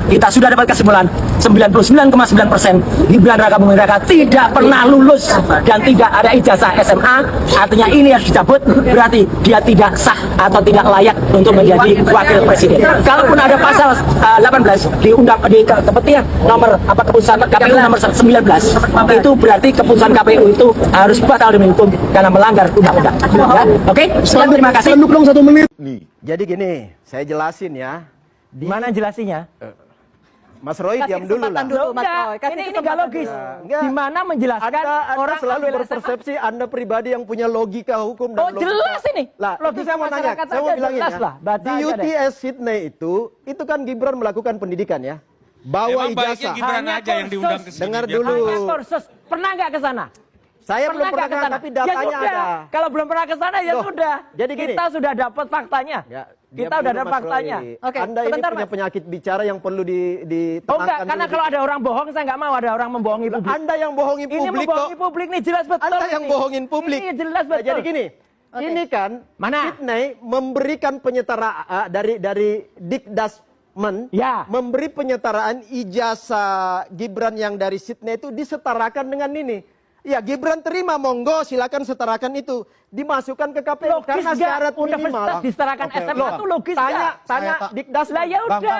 kita sudah dapat kesimpulan 99,9% Gibran Raka Buming Raka tidak pernah lulus dan tidak ada ijazah SMA. Artinya ini harus dicabut, berarti dia tidak sah atau tidak layak untuk menjadi wakil presiden. Kalaupun ada pasal 18 di keputusan nomor keputusan KPU nomor 19, itu berarti keputusan KPU itu harus batal demi hukum karena melanggar undang-undang. Ya? Oke, terima kasih. Nih. Jadi gini, saya jelasin ya. Di mana jelasinya? Mas Roy diam dulu lah. Ini nggak logis. Di mana menjelaskan Anda selalu berpersepsi Anda pribadi yang punya logika hukum dan logika. Jelas ini. Lah, itu saya mau nanya, saya mau bilangin ya. Di UTS Sydney itu kan Gibran melakukan pendidikan ya. Bawa ijazah. Gibran aja yang diundang ke sini. Dengar dulu. Pernah nggak ke sana? Saya belum pernah ke sana, tapi datanya ada. Kalau belum pernah ke sana ya sudah. Jadi gini, kita sudah dapat faktanya. Ya, kita udah dapat faktanya. Oke, Anda ini punya penyakit bicara yang perlu ditenangkan. Oh enggak, karena kalau ada orang bohong saya nggak mau ada orang membohongi publik. Anda yang bohongi publik. Ini membohongi publik nih jelas betul. Anda yang bohongin publik. Ini jelas betul. Jadi gini, ini kan Sydney memberikan penyetaraan dari Dikdasmen, memberi penyetaraan ijazah Gibran yang dari Sydney itu disetarakan dengan ini. Ya, Gibran terima, monggo silakan setarakan itu, dimasukkan ke KPU karena syarat minimal. Disetarakan SMA itu logis. Tanya Dikdas. Lah ya udah,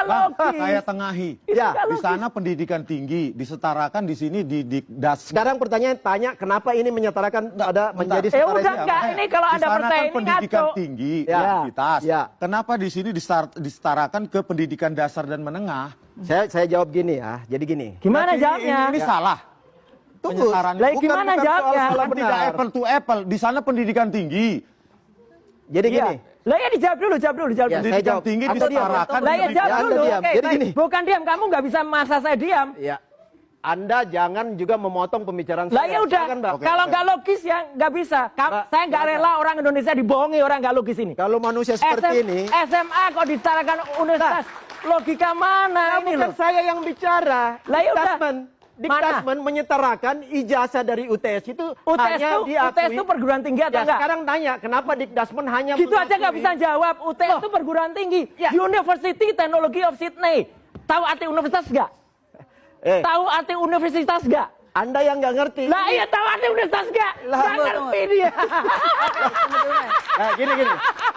logis. Saya tengahi. Ya, di sana pendidikan tinggi disetarakan, di sini di Dikdas. Sekarang pertanyaan tanya kenapa ini menyetarakan ada menjadi setara udah enggak, ini kalau Anda percaya ini pendidikan ngaco. tinggi, Ya. Ya. Kenapa di sini disetarakan ke pendidikan dasar dan menengah? Saya jawab gini ya. Jadi gini. Gimana jawabnya? Ini salah. Tunggu. Gimana jawabnya? Tidak apple to apple. Di sana pendidikan tinggi. Jadi gini. Lah ya dijawab dulu. Ya, Pendidikan saya jawab. tinggi Anda disetarakan. Lah ya jawab dulu. Jadi gini. Bukan diam, kamu nggak bisa maksa saya diam. Ya. Anda jangan juga memotong pembicaraan saya. Lah ya udah. Kalau nggak logis ya nggak bisa. Saya nggak rela orang Indonesia dibohongi orang nggak logis ini. Kalau manusia seperti ini. SMA kok disetarakan universitas. Logika mana ini bukan saya yang bicara. Lah ya udah. Dikdasmen menyetarakan ijazah dari UTS itu hanya diakui. UTS itu perguruan tinggi atau enggak? Sekarang tanya, kenapa Dikdasmen hanya gitu aja nggak bisa jawab. UTS itu perguruan tinggi. University Technology of Sydney. Tahu arti universitas nggak? Tahu arti universitas nggak? Anda yang nggak ngerti. Lah iya tahu arti universitas nggak? Nggak ngerti dia. Nah, gini.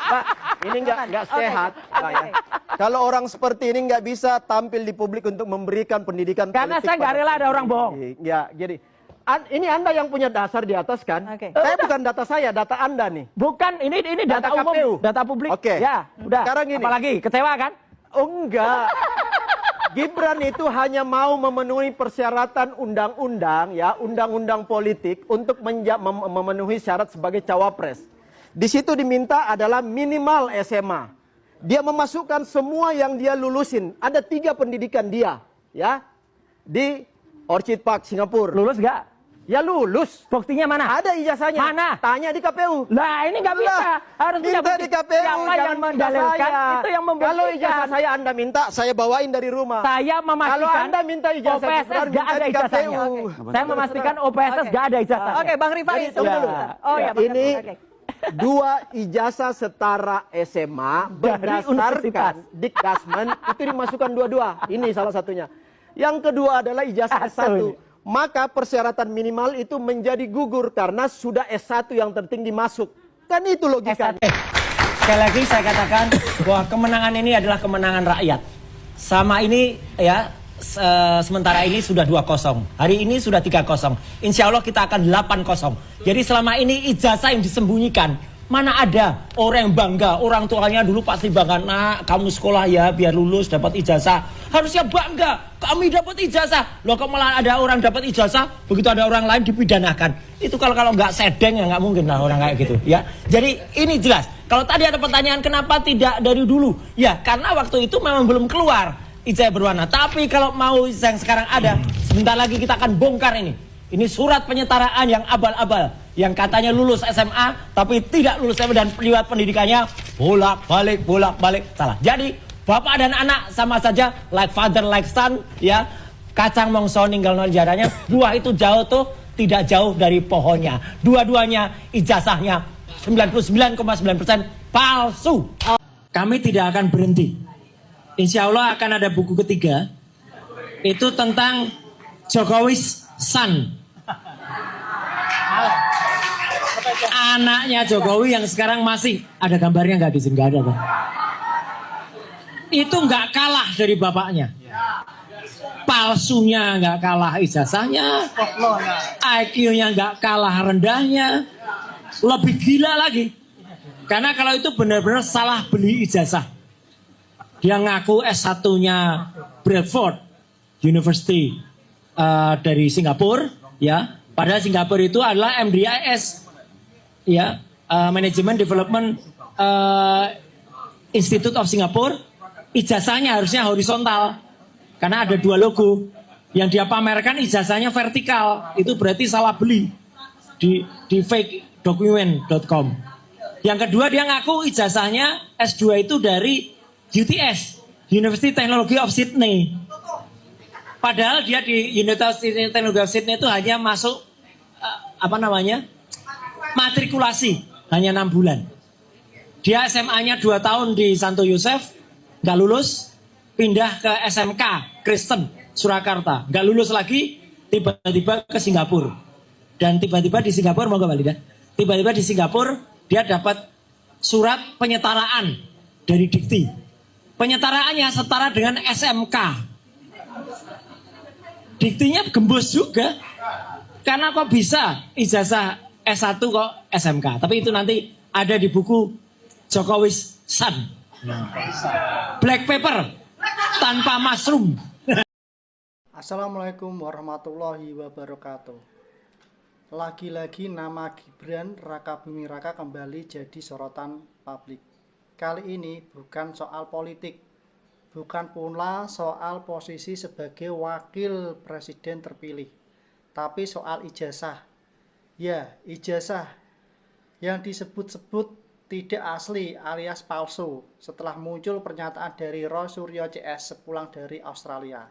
Pak, ini nggak sehat. Pak, ya. Kalau orang seperti ini nggak bisa tampil di publik untuk memberikan pendidikan karena politik. Saya nggak rela ada orang bohong. Ya, jadi ini Anda yang punya dasar di atas kan? Saya bukan data saya, data Anda nih. Bukan, ini data umum, KPU. data publik. Oke. Ya, udah. Sekarang gini. Apalagi kecewa kan? Oh enggak. Gibran itu hanya mau memenuhi persyaratan undang-undang ya, undang-undang politik untuk memenuhi syarat sebagai cawapres. Di situ diminta adalah minimal SMA. Dia memasukkan semua yang dia lulusin. Ada 3 pendidikan dia, ya, di Orchid Park, Singapura. Lulus nggak? Ya lulus. Buktinya mana? Ada ijazahnya. Mana? Tanya di KPU. Lah ini nggak bisa. Harus minta di KPU. Siapa yang mendalilkan itu yang membuktikan. Kalau ijazah saya Anda minta, saya bawain dari rumah. Saya memastikan. Kalau Anda minta ijazah OPSS nggak ada ijazahnya. Saya memastikan OPSS nggak ada ijazah. Oke, Bang Rifai tunggu dulu. Oh ya, ini 2 ijazah setara SMA berdasarkan Dikdasmen itu dimasukkan dua-dua. Ini salah satunya. Yang kedua adalah ijazah S1. Maka persyaratan minimal itu menjadi gugur karena sudah S1 yang tertinggi masuk. Kan itu logikanya. Sekali lagi saya katakan bahwa kemenangan ini adalah kemenangan rakyat. Sama ini ya sementara ini sudah 2-0. Hari ini sudah 3-0. Insya Allah kita akan 8-0. Jadi selama ini ijazah yang disembunyikan. Mana ada orang yang bangga, orang tuanya dulu pasti bangga, nak kamu sekolah ya biar lulus dapat ijazah. Harusnya bangga, kami dapat ijazah. Loh kok malah ada orang dapat ijazah, begitu ada orang lain dipidanakan. Itu kalau nggak sedeng ya nggak mungkin lah orang kayak gitu ya. Jadi ini jelas. Kalau tadi ada pertanyaan kenapa tidak dari dulu? Ya karena waktu itu memang belum keluar ijazah berwarna. Tapi kalau mau yang sekarang ada, sebentar lagi kita akan bongkar ini. Ini surat penyetaraan yang abal-abal. Yang katanya lulus SMA, tapi tidak lulus SMA dan liwat pendidikannya bolak-balik salah. Jadi bapak dan anak sama saja like father like son ya. Kacang mongso ninggal nol jaranya. Buah itu jauh tuh tidak jauh dari pohonnya. Dua-duanya ijazahnya 99,9% palsu. Kami tidak akan berhenti Insya Allah akan ada buku ketiga. Itu tentang Jokowi's son. Anaknya Jokowi yang sekarang masih ada gambarnya nggak di sini? Nggak ada, Bang. Itu nggak kalah dari bapaknya. Palsunya nggak kalah ijazahnya, IQ-nya nggak kalah rendahnya, lebih gila lagi. Karena kalau itu benar-benar salah beli ijazah. Dia ngaku S1-nya Bradford University dari Singapura, ya. Padahal Singapura itu adalah MDIS, ya, Management Development Institute of Singapore. Ijazahnya harusnya horizontal karena ada 2 logo. Yang dia pamerkan ijazahnya vertikal. Itu berarti salah beli di fakedocument.com. Yang kedua, dia ngaku ijazahnya S2 itu dari UTS, University Technology of Sydney. Padahal dia di University Technology of Sydney itu hanya masuk matrikulasi hanya 6 bulan. Dia SMA-nya 2 tahun di Santo Yosef, nggak lulus, pindah ke SMK Kristen Surakarta, nggak lulus lagi, tiba-tiba ke Singapura. Dan tiba-tiba di Singapura, mau kembali dah. Tiba-tiba di Singapura dia dapat surat penyetaraan dari Dikti. Penyetaraannya setara dengan SMK. Diktinya gembos juga. Karena kok bisa ijazah S1 kok SMK. Tapi itu nanti ada di buku Jokowi's son. Black paper tanpa mushroom. Assalamualaikum warahmatullahi wabarakatuh. Lagi-lagi nama Gibran Rakabuming Raka kembali jadi sorotan publik. Kali ini bukan soal politik, bukan pula soal posisi sebagai wakil presiden terpilih, tapi soal ijazah. Ya, ijazah yang disebut-sebut tidak asli alias palsu setelah muncul pernyataan dari Roy Suryo CS sepulang dari Australia.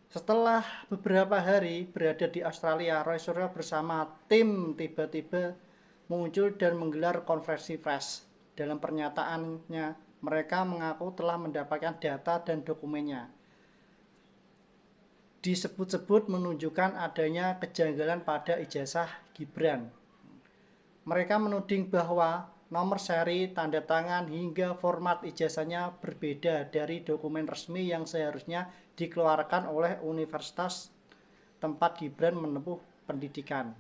Setelah beberapa hari berada di Australia, Roy Suryo bersama tim tiba-tiba muncul dan menggelar konferensi pers. Dalam pernyataannya, mereka mengaku telah mendapatkan data dan dokumennya. Disebut-sebut menunjukkan adanya kejanggalan pada ijazah Gibran. Mereka menuding bahwa nomor seri, tanda tangan, hingga format ijazahnya berbeda dari dokumen resmi yang seharusnya dikeluarkan oleh universitas tempat Gibran menempuh pendidikan.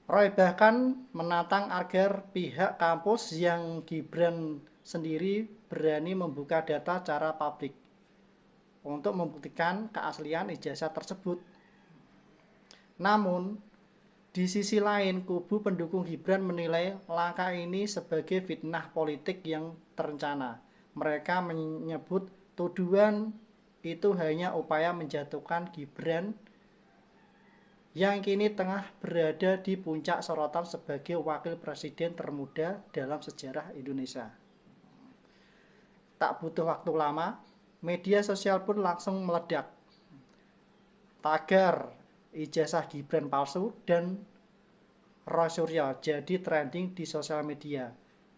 Roy bahkan menantang agar pihak kampus yang Gibran sendiri berani membuka data secara publik untuk membuktikan keaslian ijazah tersebut. Namun, di sisi lain, kubu pendukung Gibran menilai langkah ini sebagai fitnah politik yang terencana. Mereka menyebut tuduhan itu hanya upaya menjatuhkan Gibran yang kini tengah berada di puncak sorotan sebagai wakil presiden termuda dalam sejarah Indonesia. Tak butuh waktu lama, media sosial pun langsung meledak. Tagar ijazah Gibran palsu dan Roy Suryo jadi trending di sosial media.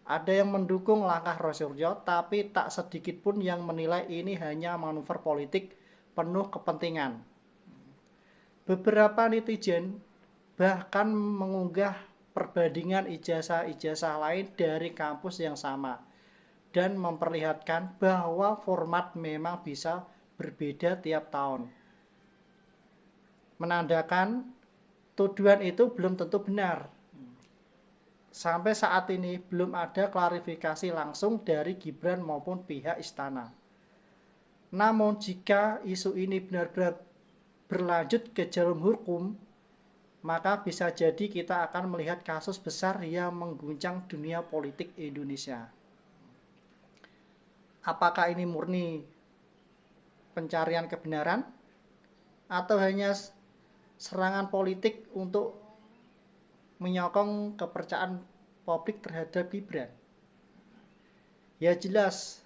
Ada yang mendukung langkah Roy Suryo, tapi tak sedikit pun yang menilai ini hanya manuver politik penuh kepentingan. Beberapa netizen bahkan mengunggah perbandingan ijazah-ijazah lain dari kampus yang sama dan memperlihatkan bahwa format memang bisa berbeda tiap tahun. Menandakan tuduhan itu belum tentu benar. Sampai saat ini belum ada klarifikasi langsung dari Gibran maupun pihak istana. Namun jika isu ini benar-benar berlanjut ke jalur hukum, maka bisa jadi kita akan melihat kasus besar yang mengguncang dunia politik Indonesia. Apakah ini murni pencarian kebenaran atau hanya serangan politik untuk menyokong kepercayaan publik terhadap Gibran? Ya jelas,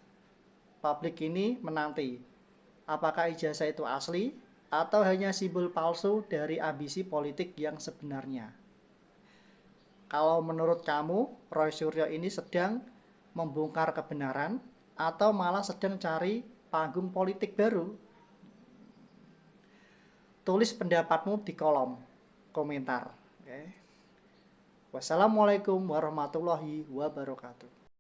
publik ini menanti apakah ijazah itu asli atau hanya simbol palsu dari ambisi politik yang sebenarnya. Kalau menurut kamu, Roy Suryo ini sedang membongkar kebenaran, atau malah sedang cari panggung politik baru? Tulis pendapatmu di kolom komentar. Oke. Wassalamualaikum warahmatullahi wabarakatuh.